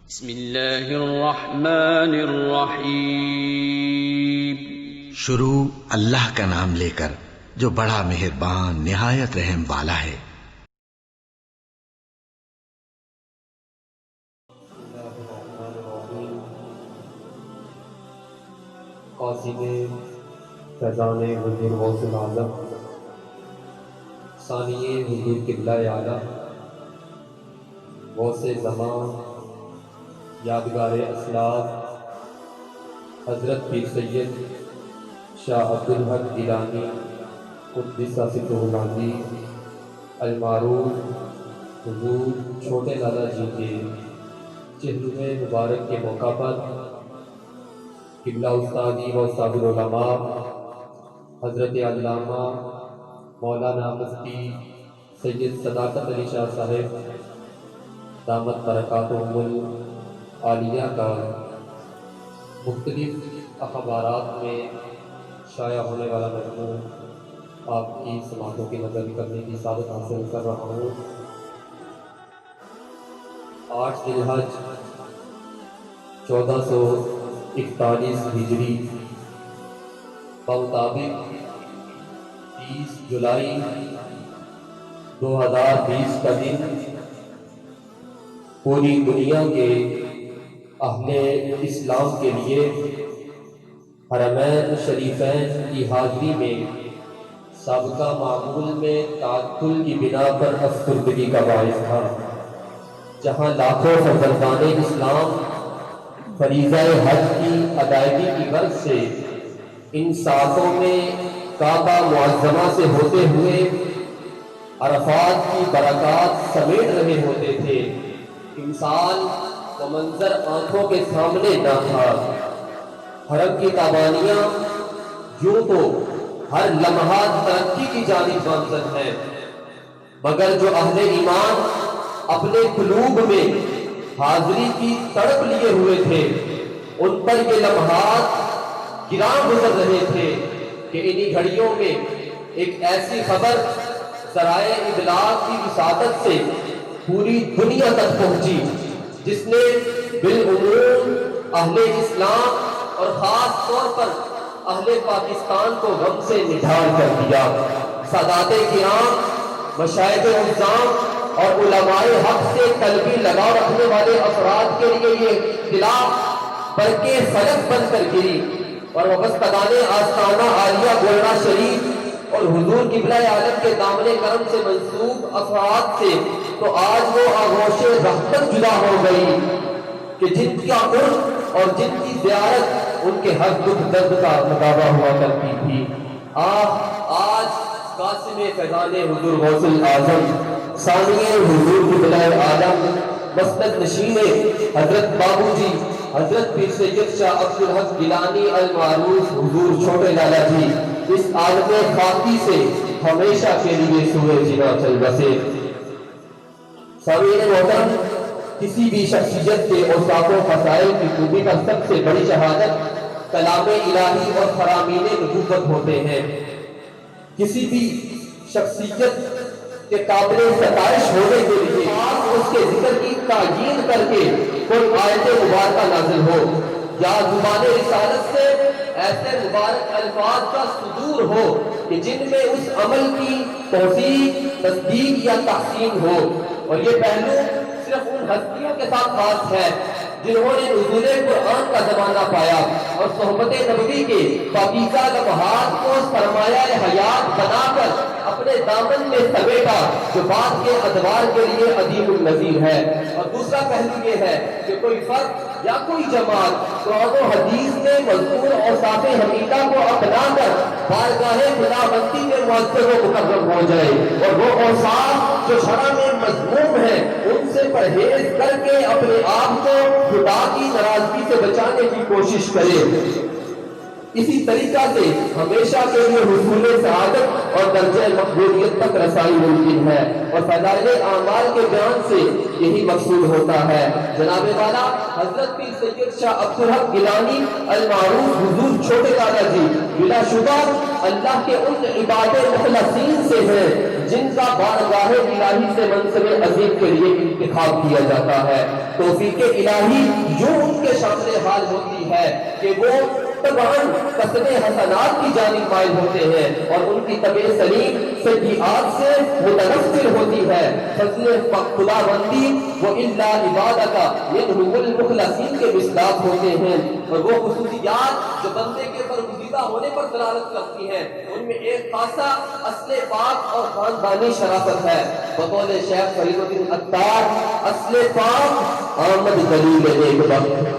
بسم اللہ الرحمن الرحیم۔ شروع اللہ کا نام لے کر جو بڑا مہربان نہایت رحم والا ہے۔ قاصد فیضان حضور غوث العظم ثانی حضور قبلہ اعلیٰ غوث زمان یادگار اسلاف حضرت پیر سید شاہ عبدالحق گیلانی قدس سرہ العزیز المعروف حضور چھوٹے لالا جی کے چہلویں مبارک کے موقع پر قبلہ استادی و استاد العلماء حضرت علامہ مولانا مفتی سید صداقت علی شاہ صاحب دامت برکاتہم العالیہ کا مختلف اخبارات میں شائع ہونے والا مضمون آپ کی سماعتوں کی نظر کرنے کی سعادت حاصل کر رہا ہوں۔ 8 ذی الحج 1441 ہجری بمطابق 30 جولائی 2020 کا دن پوری دنیا کے اہل اسلام کے لیے حرمین شریفین کی حاضری میں سابقہ معمول میں تعطل کی بنا پر افسردگی کا باعث تھا، جہاں لاکھوں فرزندان اسلام فریضہ حج کی ادائیگی کی غرض سے ان ساعتوں میں کعبہ معظمہ سے ہوتے ہوئے عرفات کی برکات سمیٹ رہے ہوتے تھے، انسان وہ منظر آنکھوں کے سامنے نہ تھا۔ حرم کی تابانیاں یوں تو ہر لمحہ ترقی کی جانب گامزن ہیں، مگر جو اہل ایمان اپنے قلوب میں حاضری کی تڑپ لیے ہوئے تھے، ان پر یہ لمحات گراں گزر رہے تھے کہ انہی گھڑیوں میں ایک ایسی خبر ذرائع ابلاغ کی وساطت سے پوری دنیا تک پہنچی جس نے بالعموم اہل اسلام اور خاص طور پر اہل پاکستان کو غم سے نڈھال کر دیا۔ سادات کرام، مشائخ اعظام اور علماء حق سے قلبی لگاؤ رکھنے والے افراد کے لیے یہ اطلاع برقِ فلک بن کر گری، اور وابستگان آستانہ عالیہ گولڑا شریف اور حضور قبلہ عالم کے دامن کرم سے منسوب افراد سے تو آج وہ آغوش رحمت جدا ہو گئی کہ جن کا قرب اور جن کی زیارت ان کے ہر دکھ درد کا مداوا ہوا کرتی تھی۔ آج قاسم فیضان حضور غوث العظم ثانی حضور قبلہ عالم مسند نشین حضرت بابو جی حضرت پیر سید شاہ عبدالحق گیلانی المعروف حضور چھوٹے لالا جی اس عالم خاکی سے ہمیشہ کے لیے سوئے جنا چل بسے۔ سامعین محترم، کسی بھی شخصیت کے اوصاف و فضائل کی خوبی کا سب سے بڑی شہادت کلام الہی اور فرامین نبوت ہوتے ہیں۔ کسی بھی شخصیت کے قابل ستائش ہونے کے لیے اس کے ذکر کی تعیین کر کے کوئی آیت مبارکہ نازل ہو یا زبان رسالت سے ایسے مبارک الفاظ کا صدور ہو کہ جن میں اس عمل کی توثیق، تصدیق یا تحسین ہو، اور یہ پہلو صرف ان ہستیوں کے ساتھ خاص ہے جنہوں نے نزول قرآن کا زمانہ پایا اور صحبت نبوی کے پاکیزہ لمحات کو سرمایہ حیات بنا کر اپنے دامن میں سمیٹا، جو بعد کے ادوار کے لیے عظیم النظیر ہے۔ اور دوسرا پہلو یہ ہے کہ کوئی فرد یا کوئی جماعت قرآن و حدیث میں مذکور اوصاف حمیدہ کو اپنا کر بارگاہ خداوندی میں معزز و مکرم ہو جائے، اور وہ اوصاف جو شرع میں مذموم ہیں ان سے پرہیز کر کے اپنے آپ کو خدا کی ناراضگی سے بچانے کی کوشش کرے۔ اسی طریقہ سے ہمیشہ کے لیے حصول سعادت اور درجہ مقبولیت تک رسائی ممکن ہے، اور فضائل اعمال کے بیان سے یہی مقصود ہوتا ہے۔ جناب والا حضرت پیر سید شاہ عبدالحق گیلانی المعروف حضور چھوٹے دادا جی بلا شبہ اللہ کے ان عباد مخلصین سے ہیں جن کا بارگاہ الہی سے منصب عظیم کے لیے انتخاب کیا جاتا ہے۔ توفیق الہی جو ان کے شامل حال ہوتی ہے کہ وہ تبعاً کسب حسنات کی جانب مائل ہوتے ہیں اور ان کی طبع سلیم سیئات سے متنفر ہوتی ہے۔ فضل خداوندی وہ الا عبادک منہم المخلصین کے مصداق ہوتے ہیں، اور وہ خصوصیات جو بندے کے برگزیدہ ہونے پر دلالت کرتی ہیں ان میں ایک خاصہ اصل پاک اور خاندانی شرافت ہے۔ بقول شیخ فرید الدین عطار، اصل پاک آمد دلیل ایک وقت،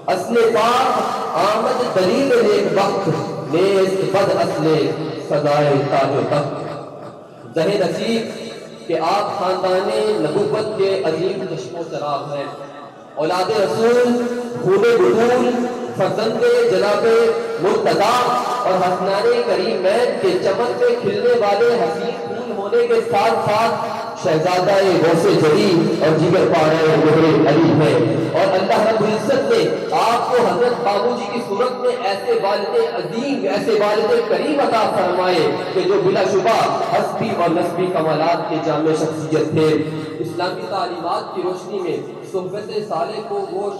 اصل پاک آمد دلیل ایک وقت، نیست بد اصل سزائے تاج و تخت۔ زہ نصیب کہ آپ خاندان نبوت کے عظیم چشم و چراغ ہیں، اولاد رسول، خون بطول، فرزند جناب مرتضیٰ اور حسنان کریمین کے چمن میں کھلنے والے حسین پھول ہونے کے ساتھ ساتھ شہزادہ غوث جلی اور جگر پارے مہر علی ہے، اور اللہ رب العزت نے آپ کو حضرت بابو جی کی صورت میں ایسے والد عظیم، ایسے والد کریم عطا فرمائے کہ جو بلا شبہ حسبی اور نسبی کمالات کے جامع شخصیت تھے۔ اسلامی تعلیمات کی روشنی میں صحبت صالح کو وہ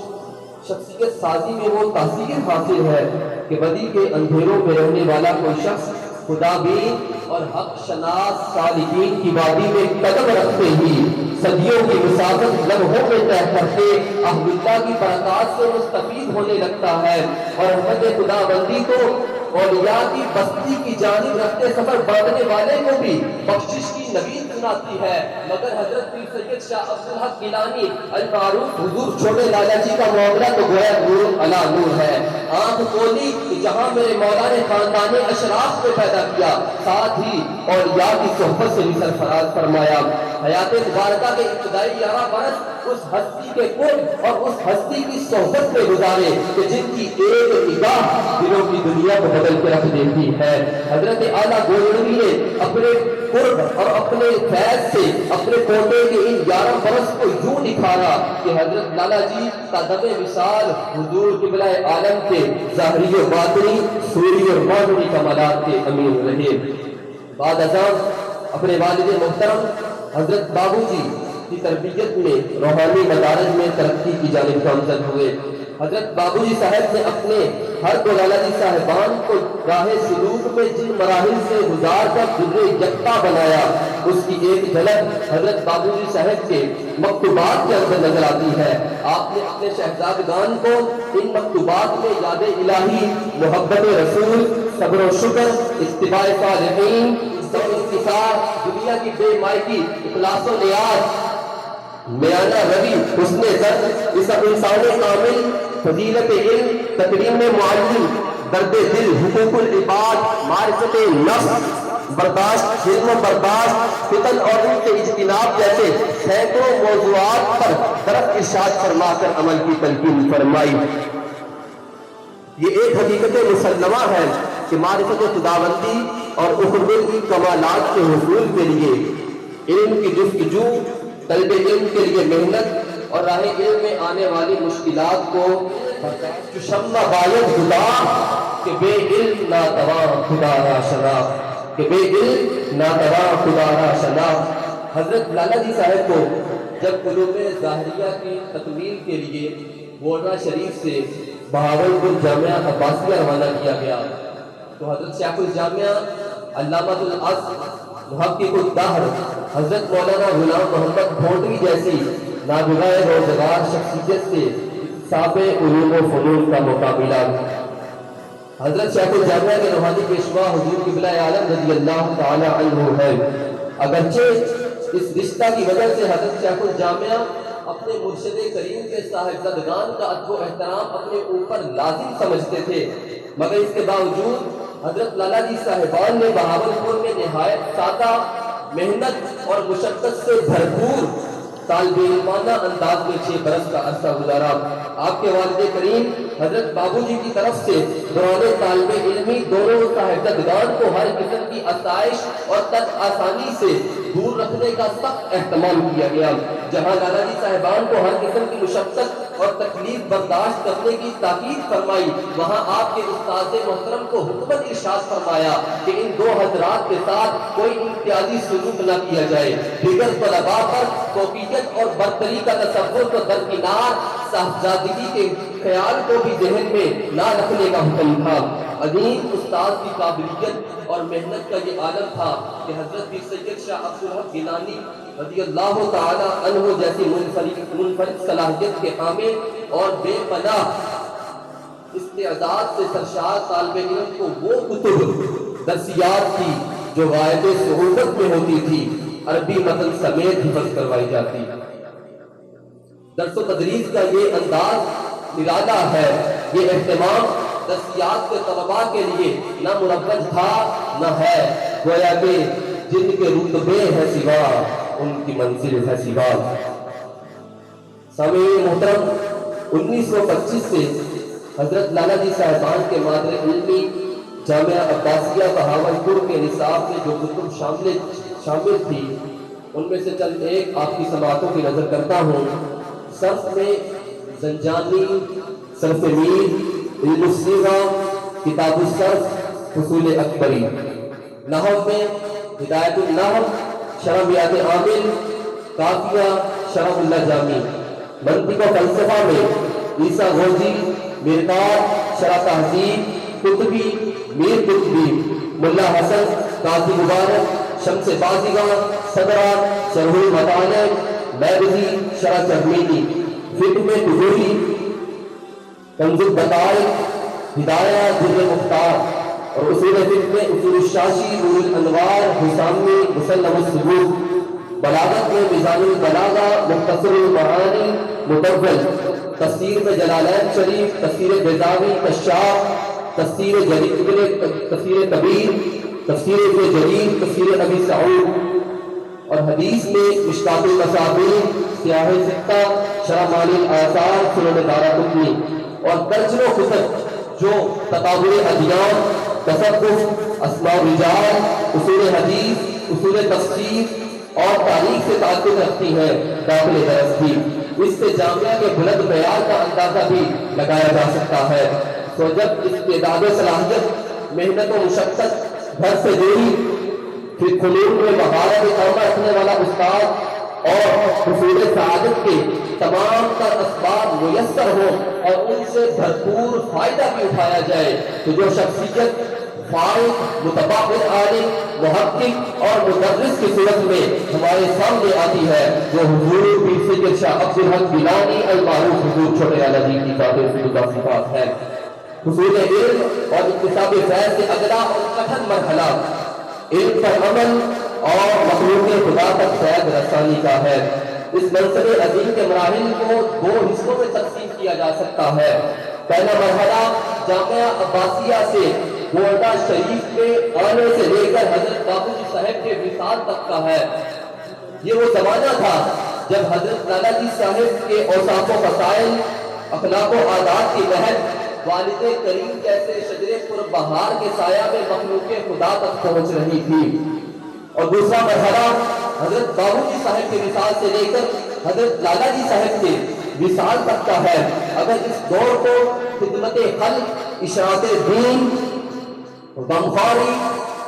شخصیت سازی میں وہ تاثیر حاصل ہے کہ بدی کے اندھیروں میں رہنے والا کوئی شخص خدا بین اور حق شناس سالکین کی وادی میں قدم رکھتے ہی صدیوں کی مسافت لمحوں میں طے کرتے اہل اللہ کی برکات سے مستفید ہونے لگتا ہے، اور رحمت خدا بندی تو اولیاء کی بستی کی جانب رکھتے سفر بڑھنے والے کو بھی بخشش کی نوید سناتی ہے۔ مگر حضرت پیر سید شاہ عبدالحق گیلانی المعروف حضور چھوٹے لالا جی کا معاملہ تو گویا نور علی نور ہے۔ آنکھ کھولی کہ جہاں میرے مولا نے خاندان اشراف کو پیدا کیا، ساتھ ہی اولیاء کی صحبت سے بھی سرفراز فرمایا۔ حیات مبارکہ کے ابتدائی 11 برس اس ہستی کے قرب اور اس ہستی کی صحبت میں گزارے کہ جن کی ایک نگاہ دلوں کی دنیا کو بدل کے رکھ دیتی ہے۔ حضرت اعلیٰ گولڑوی نے اپنے قرب اور اپنے فیض سے اپنے پوتے کے ان 11 برس کو یوں نکھارا کہ حضرت لالا جی کا دم مثال حضور قبلہ عالم کے ظاہری و باطنی، سوری اور باطنی کمالات کے امین رہے۔ بعد ازاں اپنے والد محترم حضرت بابو جی کی تربیت میں روحانی مدارج میں ترقی کی جانب گامزن ہوئے۔ حضرت بابو جی صاحب نے اپنے ہر دو لالا جی صاحبان کو راہ سلوک میں جن مراحل سے گزار کر در یکتا بنایا، اس کی ایک جھلک حضرت بابو جی صاحب کے مکتوبات کے اندر نظر آتی ہے۔ آپ نے اپنے شہزادگان کو ان مکتوبات میں یاد الہی، محبت رسول، صبر و شکر، اتباع صالحین، انتصار، دنیا کی بے مائکی، اخلاص و نیاز، میانہ روی، حسن زن، اس انسان کامل، فضیلت علم، تکریم معلم، درد دل، حقوق العباد، معرفت نفس، برداشت، حلم و برداشت، فتن اور ان کے اجتناب جیسے سینکڑوں موضوعات پر طرف ارشاد فرما کر عمل کی تلقین فرمائی۔ یہ ایک حقیقت مسلمہ ہے کہ معرفت خداوندی اور اخروت کی کمالات کے حصول کے لیے علم کی جستجو، طلب علم کے لیے محنت اور راہ علم میں آنے والی مشکلات کو چشمہ باید خدا کہ بے علم ناتواں خدا را شناخت، کہ بے علم ناتواں خدا را شناخت۔ حضرت لالا جی صاحب کو جب علوم ظاہریہ کی تکمیل کے لیے گورنا شریف سے بہاولپور جامعہ عباسیہ روانہ کیا گیا تو حضرت شیخ الجامعہ علامۃ الازہر محقق الدہر حضرت مولانا غلام محمد بھونڈوی جیسی نابغہ روزگار شخصیت سے اکتساب علوم و فنون کا مقابلہ۔ حضرت شیخ الجامعہ کے روحانی پیشوا حضور قبلہ عالم رضی اللہ تعالی عنہ ہے۔ اگرچہ اس رشتہ کی وجہ سے حضرت شیخ الجامعہ اپنے مرشد کریم کے صاحبزادگان کا ادب و احترام اپنے اوپر لازم سمجھتے تھے، مگر اس کے باوجود حضرت لالا جی صاحبان نے بہاولپور میں نہایت سادہ، محنت اور مشقت سے بھرپور طالب علمانہ انداز میں 6 برس کا عرصہ گزارا۔ آپ کے والد کریم حضرت بابو جی کی طرف سے دوران طالب علمی دونوں صاحبزادگان کو ہر قسم کی آسائش اور تک آسانی سے دور رکھنے کا سخت اہتمام کیا گیا۔ جہاں لالا جی صاحبان کو ہر قسم کی مشقت اور تکلیف برداشت کرنے کی تاکید فرمائی، وہاں آپ کے استاد محترم کو حکمت ارشاد فرمایا کہ ان 2 حضرات کے ساتھ کوئی امتیازی سلوک نہ کیا جائے۔ دیگر طلباء پر فوقیت اور برتری کا تصور تو درکنار صاحبزادگی کے خیال کو بھی ذہن میں نہ رکھنے کا حکم تھا۔ عظیم استاد کی قابلیت اور محنت کا یہ عالم تھا کہ حضرت پیر سید شاہ عبدالحق گیلانی رضی اللہ تعالی عنہ جیسی منفرد صلاحیت کے حامل اور بے پناہ استعداد سے سرشار طالب علم کو وہ کتب درسیات تھی جو غائب صحبت میں ہوتی تھی، عربی متن سمیت حفظ کروائی جاتی۔ درس و تدریس کا یہ انداز نرالا ہے، یہ اہتمام درسیات کے طلباء کے لیے نہ مروج تھا نہ ہے، گویا کہ جن کے رتبے ہے سوا ان کی منزل ہے سوا۔ سامعین محترم، 1925 سے حضرت لالا جی صاحبان کے مادر علمی جامعہ عباسیہ بہاولپور کے نصاب میں جو کتب شامل تھی، ان میں سے چند ایک آپ کی سماعتوں کی نظر کرتا ہوں۔ صرف میں زنجانی، صرف میر، علم الصیغہ، کتاب الصرف، فصول اکبری۔ نحو میں ہدایت النحو، شرح میات عامل، کافیہ، شرح اللہ جامی۔ منطق و فلسفہ میں عیسیٰ غوثی، مرقات، شرح تہذیب، قطبی، میر قطبی، ملا حسن، قاضی مبارک، شمس بازیگاں، صدرہ، شرح المطالب، بیرزی، شرح چرمینی۔ فقہ میں تجوری، کنز البقائے، ہدایہ، در مختار، اور اصول فقہ میں اصول الشاشی، نور الانوار، حسامی، مسلم الثبوت۔ بلاغت میں میزان البلاغہ، مختصر المعانی، مطول۔ تفسیر میں جلالین شریف، تفسیر بیضاوی، کشاف، تفسیر کبیر، تفسیر ابن جریر، تفسیر ابی سعود۔ اور حدیث میں مشکات المصابیح، سیاہ سکہ، شرح معانی الآثار، سنن دارقطنی۔ اور درجنوں کتب جو تطور ادیان، تصوف، اسماء الرجال، اصول حدیث، اصول تفسیر اور تاریخ سے تعلق رکھتی ہیں، داخل درس بھی۔ اس سے جامعہ کے بلند معیار کا اندازہ بھی لگایا جا سکتا ہے۔ تو جب استعداد و صلاحیت، محنت و مشقت، گھر سے دوری، پھر فنون میں مہارت کامہ رکھنے والا استاد اور حصول سعادت کے تمام تر اسباب میسر ہوں اور ان سے بھرپور فائدہ بھی اٹھایا جائے، تو جو شخصیت فائق، متبادل عالم، محقق اور مدرس کی صورت میں ہمارے سامنے آتی ہے، وہ حضور پیر سید شاہ عبدالحق گیلانی المعروف حضور چھوٹے والا جی کی ذات فضیلہ صفات ہے۔ حصول علم اور اکتساب فیض سے اگلا اور کٹھن مرحلہ علم پر عمل اور مخلوق خدا تک فیض رسانی کا ہے۔ اس منصب عظیم کے مراحل کو 2 حصوں میں تقسیم کیا جا سکتا ہے۔ پہلا مرحلہ جامعہ عباسیہ سے گولڈا شریف میں آنے سے لے کر حضرت بابو جی صاحب کے وصال تک کا ہے۔ یہ وہ زمانہ تھا جب حضرت لالا جی صاحب کے اوصاف و فضائل، اخلاق و عادات کی مہک والد کریم جیسے شجر پربہار کے سایہ میں مخلوق خدا تک پہنچ رہی تھی۔ اور دوسرا مرحلہ حضرت بابو جی صاحب کے وصال سے لے کر حضرت لالا جی صاحب کے وصال تک کا ہے۔ اگر اس دور کو خدمت خلق، اشاعت دین، غمخواری،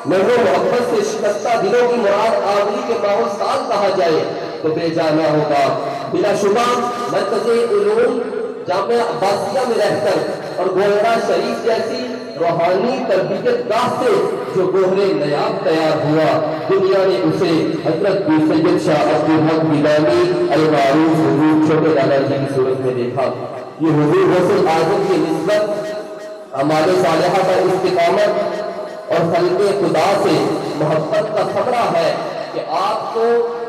مہر و محبت سے شکستہ دلوں کی مراد آوری کے ماحول سال کہا جائے تو بے جانا ہوگا۔ بلا شبہ مرکز علوم جامعہ عباسیہ میں رہ کر اور گولڈا شریف جیسی روحانی تربیت گاہ سے جو گوہر نیاب تیار ہوا، دنیا نے اسے حضرت پیر سید شاہ عبدالحق گیلانی المعروف حضور چھوٹے لالا جی کی صورت میں دیکھا۔ یہ حضور غوث اعظم کی نسبت، اعمال صالحہ پر استقامت اور خلق خدا سے محبت کا خبرہ ہے کہ آپ کو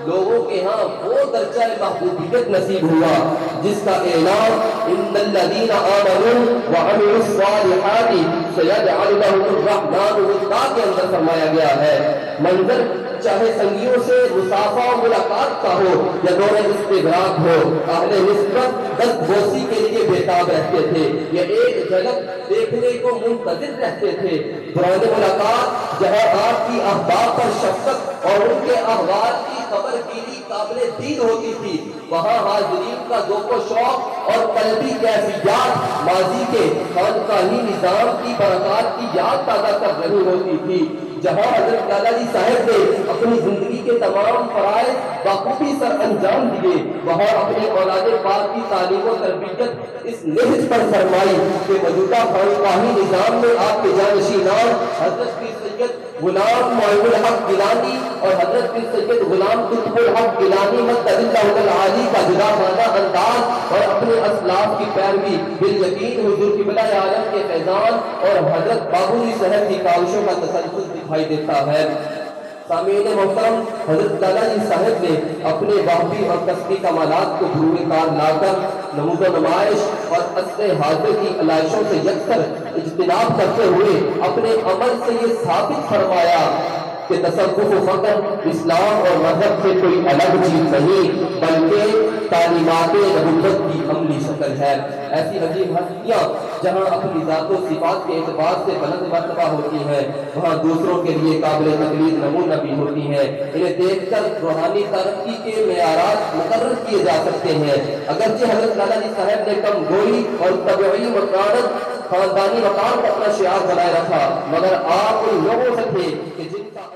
لوگوں کے ہاں وہ درجہ محبوبیت نصیب ہوا جس کا اعلان ان الذین آمنوا وعملوا الصالحات سیجعل لهم الرحمن ودا کے اندر فرمایا گیا ہے۔ منظر چاہے سنگیوں سے مسافہ و ملاقات کا ہو یا دور استدراک ہو، اہل نسبت دست بوسی کے لیے بےتاب رہتے تھے یا ایک جھلک دیکھنے کو منتظر رہتے تھے۔ دوران ملاقات جہاں آپ کی احباب پر شفقت اور ان کے احوال کی خبر گیری قابل دید ہوتی تھی، وہاں حاضرین کا ذوق و شوق اور قلبی کیفیات ماضی کے خانقاہی نظام کی برکات کی یاد تازہ کر رہی ہوتی تھی۔ جہاں حضرت لالا جی صاحب نے اپنی زندگی کے تمام فرائض بخوبی سر انجام دیے، وہاں اپنے اولاد پاک کی تعلیم و تربیت اس نہج پر فرمائی کہ موجودہ خانقاہی نظام میں آپ کے جانشینان حضرت پیر سید غلام معین الحق گیلانی اور حضرت پیر سید غلام قطب الحق گیلانی مدد اللہ العالی کا جدا مانہ انداز اور اپنے اسلاف کی پیروی بالیقین حضور قبلہ عالم کے فیضان اور حضرت بابوجی صاحب کی کاوشوں کا تسلسل دکھائی دیتا ہے۔ سامعین محترم، حضرت لالا جی صاحب نے اپنے واقعی اور کسبی کمالات کو بروئے کار لا کر نمود و نمائش اور عصر حاضر کی علائشوں سے یکسر اجتناب کرتے ہوئے اپنے عمل سے یہ ثابت فرمایا کہ تصوف و فقہ اسلام اور مذہب سے کوئی الگ چیز نہیں بلکہ تعلیمات نبوت کی عملی شکل ہے۔ ایسی عجیب ہستیاں جہاں اپنی ذات و صفات کے اعتبار سے بلند مرتبہ ہوتی ہیں، وہاں دوسروں کے لیے قابل تقلید نمونہ بھی ہوتی ہیں۔ انہیں دیکھ کر روحانی ترقی کے معیارات مقرر کیے جا سکتے ہیں۔ اگرچہ حضرت لالا جی صاحب نے کم گوئی اور طبعی مکانت خاندانی مقام کو اپنا شعار بنائے رکھا، مگر آپ ان لوگوں سے تھے کہ جن کا